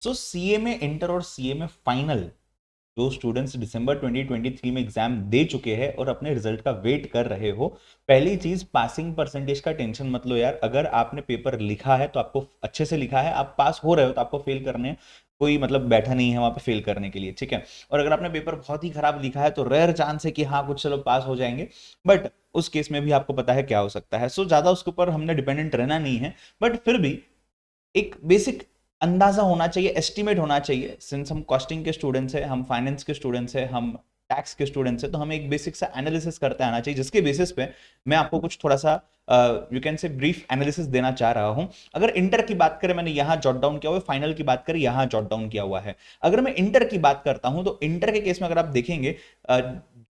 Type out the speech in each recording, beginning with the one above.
सो CMA inter और CMA final जो students दिसंबर 2023 में एग्जाम दे चुके हैं और अपने रिजल्ट का वेट कर रहे हो, पहली चीज पासिंग परसेंटेज का टेंशन मत लो यार। अगर आपने पेपर लिखा है तो आपको अच्छे से लिखा है, आप पास हो रहे हो तो आपको फेल करने कोई मतलब बैठा नहीं है वहां पे फेल करने के लिए, ठीक है। और अगर आपने पेपर बहुत ही खराब लिखा है तो रेयर चांस है कि हाँ कुछ चलो पास हो जाएंगे, बट उस केस में भी आपको पता है क्या हो सकता है। सो ज्यादा उसके ऊपर हमने डिपेंडेंट रहना नहीं है, बट फिर भी एक बेसिक अंदाजा होना चाहिए, एस्टिमेट होना चाहिए। सिंस हम कॉस्टिंग के स्टूडेंट्स हैं, हम फाइनेंस के स्टूडेंट्स हैं, हम टैक्स के स्टूडेंट्स हैं, तो हमें एक बेसिक सा एनालिसिस करते आना चाहिए, जिसके बेसिस पे मैं आपको कुछ थोड़ा सा you can say brief analysis देना चाह रहा हूं। अगर इंटर की बात करें, मैंने यहां जॉट डाउन किया हुआ है, फाइनल की बात करें यहां जॉट डाउन किया हुआ है। अगर मैं इंटर की बात करता हूं तो इंटर के केस में अगर आप देखेंगे,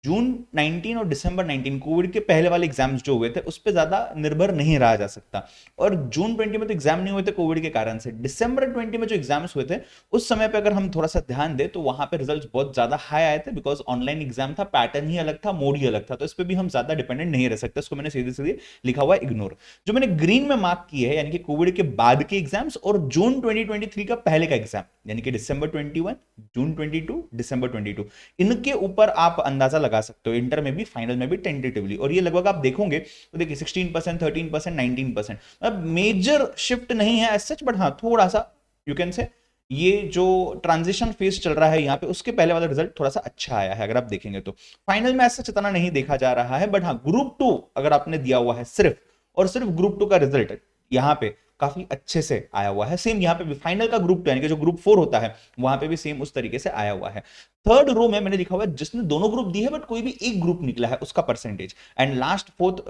जून 19 और दिसंबर 19 कोविड के पहले वाले एग्जाम्स जो हुए थे उस पर ज्यादा निर्भर नहीं रहा जा सकता। और जून 20 में तो एग्जाम नहीं हुए थे कोविड के कारण से। दिसंबर 20 में जो एग्जाम्स हुए थे उस समय पे अगर हम थोड़ा सा ध्यान दें तो वहां पे रिजल्ट्स बहुत ज्यादा हाई आए थे, बिकॉज ऑनलाइन एग्जाम था, पैटर्न ही अलग था, मोड ही अलग था, तो इस पर भी हम ज्यादा डिपेंडेंट नहीं रह सकते। इसको मैंने सीधे सीधे लिखा हुआ है इग्नोर। जो मैंने ग्रीन में मार्क किए हैं यानी कि कोविड के बाद के एग्जाम्स और जून 2023 का पहले का एग्जाम, यानी कि दिसंबर 21, जून 22, दिसंबर 22, इनके ऊपर आप अंदाजा लगा सकते हो इंटर में भी फाइनल में भी टेंटेटिवली। और ये लगभग आप देखोगे तो देखिए 16%, 13%, 19%, अब मेजर शिफ्ट नहीं है एज सच, बट हाँ थोड़ा सा यू कैन से ये जो ट्रांजिशन फेज चल रहा है यहाँ पे उसके पहले वाला रिजल्ट थोड़ा सा अच्छा आया है। अगर आप देखेंगे तो फाइनल में ऐसा इतना नहीं देखा जा रहा है, बट हाँ ग्रुप टू अगर आपने दिया हुआ है सिर्फ और सिर्फ ग्रुप टू का रिजल्ट यहाँ पे काफी अच्छे से आया हुआ है। सेम यहाँ पे भी फाइनल का ग्रुप टू यानी कि जो ग्रुप 4 होता है वहां पे भी सेम उस तरीके से आया हुआ है। थर्ड रो में मैंने लिखा हुआ है जिसने दोनों ग्रुप दिए है बट कोई भी एक ग्रुप निकला है उसका percentage. And last fourth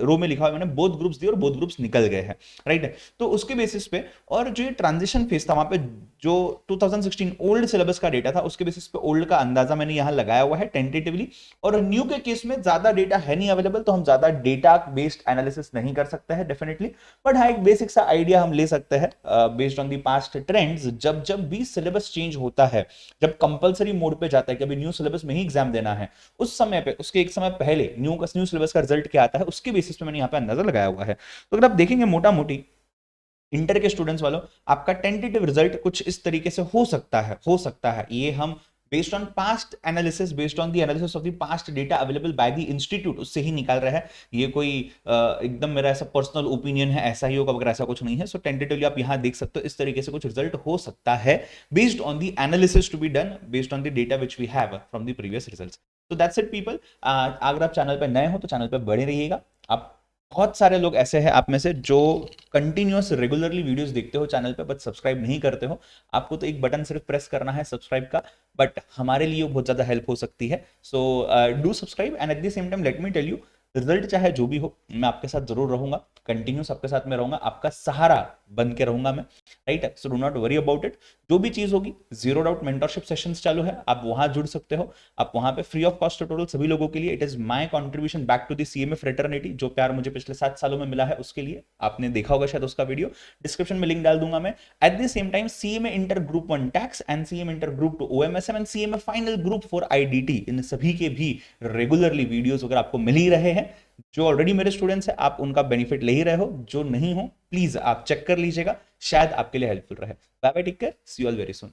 row में लिखा हुआ है मैंने बोथ ग्रुप्स दिए और बोथ ग्रुप्स निकल गए हैं, राइट। तो उसके बेसिस पे और जो ये ट्रांजिशन फेज था वहां पे जो 2016 ओल्ड सिलेबस का डेटा था उसके बेसिस पे ओल्ड का अंदाजा मैंने यहां लगाया हुआ है टेंटेटिवली। और न्यू के केस में ज्यादा डेटा है नहीं अवेलेबल, तो हम ज्यादा डेटा बेस्ड एनालिसिस नहीं कर सकते हैं डेफिनेटली, बट हाँ एक बेसिक सा आइडिया हम ले सकते हैं based on the past trends. जब जब भी सिलेबस चेंज होता है, जब कंपलसरी मोड पे जाता है कि अभी न्यू सिलेबस में ही एग्जाम देना है, उस समय पे उसके एक समय पहले न्यू सिलेबस का रिजल्ट क्या आता है उसके बेसिस पे मैंने यहाँ पे अंदाजा लगाया हुआ है। तो अगर आप देखेंगे मोटा मोटी इंटर के स्टूडेंट्स वालों आपका टेंटेटिव रिजल्ट कुछ इस तरीके से हो सकता है ये हम based on past analysis, based on the analysis of the past data available by the institute उससे ही निकाल रहा है। ये कोई एकदम मेरा ऐसा पर्सनल ओपिनियन है ऐसा ही होगा वगैरह ऐसा कुछ नहीं है। सो टेंटेटिवली आप यहां देख सकते हो इस तरीके से कुछ रिजल्ट हो सकता है based on the analysis to be done based on the data which we have from the previous results. तो दैट्स इट पीपल। अगर आप चैनल पर नए हो तो चैनल पर बने रहिएगा। आप बहुत सारे लोग ऐसे हैं आप में से जो कंटिन्यूअस रेगुलरली वीडियोस देखते हो चैनल पे बट सब्सक्राइब नहीं करते हो। आपको तो एक बटन सिर्फ प्रेस करना है सब्सक्राइब का, बट हमारे लिए बहुत ज्यादा हेल्प हो सकती है। So do subscribe and at the same time let me tell you, result चाहे जो भी हो मैं आपके साथ जरूर रहूंगा, कंटिन्यूस आपके साथ में रहूंगा, आपका सहारा बन के रहूंगा मैं, right. So do not worry about it. जो भी चीज होगी जीरो डाउट मेंटरशिप सेशंस चालू है, आप वहां जुड़ सकते हो। आप वहां पे फ्री ऑफ कॉस्ट ट्यूटोरियल सभी लोगों के लिए। It is my contribution back to the CMA fraternity. जो प्यार मुझे पिछले 7 सालों में मिला है उसके लिए आपने देखा होगा शायद उसका वीडियो, डिस्क्रिप्शन में लिंक डाल दूंगा मैं। At the same time CMA inter group 1 tax and CMA inter group 2 OMSM and CMA final group 4 IDT, इन सभी के भी रेगुलरली वीडियोस अगर आपको मिल ही रहे हैं। जो ऑलरेडी मेरे स्टूडेंट्स हैं आप उनका बेनिफिट ले ही रहे हो, जो नहीं हो प्लीज आप चेक कर लीजिएगा, शायद आपके लिए हेल्पफुल रहे। Bye bye, take care, see you all very soon.